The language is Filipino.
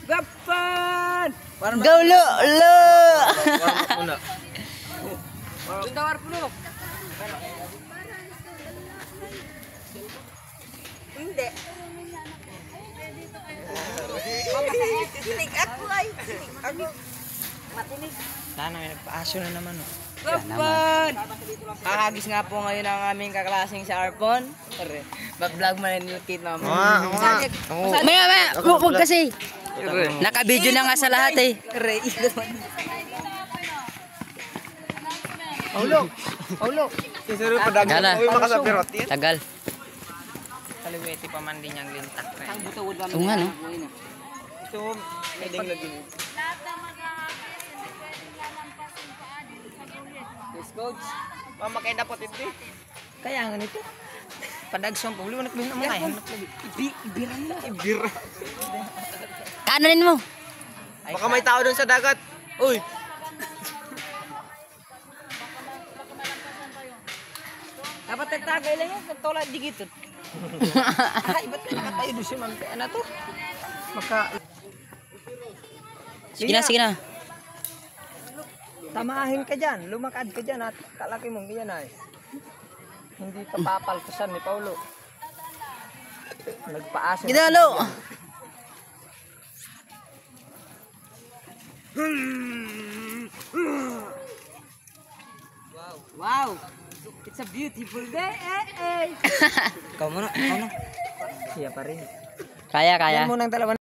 Gapan! Go lo lo. Una. Tawar puno. Hindi. Sinig ako ay. Ako. Matinig. Sana may nagpaaso na naman. Gapan! Kakagis nga po ngayon ang aming kaklaseng si Arpon. Ba-vlog mo na yung tit naman. Maya, huwag kasi. Naka-video na nga sa lahat eh. Paulo. Sisiro pa dagat. Gala. Uy, makasapirot yan. Tagal. Kaliwete pa man din yung lintak. Ito nga no. Ito, pwedeng lagin. Yes, coach. Mama kayo dapat ito eh. Kaya nga nito. Padagsong po. Ulit mo na mga yan. Ibiran mo. Ibira. Kananin mo. Baka may tao doon sa dagat. Uy. Dapat nagtagay lang yan. Nagtula di gitu. Ay, ba't nakatayo doon siya, ma'am? Ano to? Sige na, sige na. Tamahin ka dyan. Lumakad ka dyan at kalaki mong ganyan ay. Hindi ka papalpasan ni Paulo. Nagpaasa. Gidalo. Wow! It's a beautiful day! Ikaw muna, ikaw na. Siya pa rin. Kaya, kaya. Yan mo ng dalawa.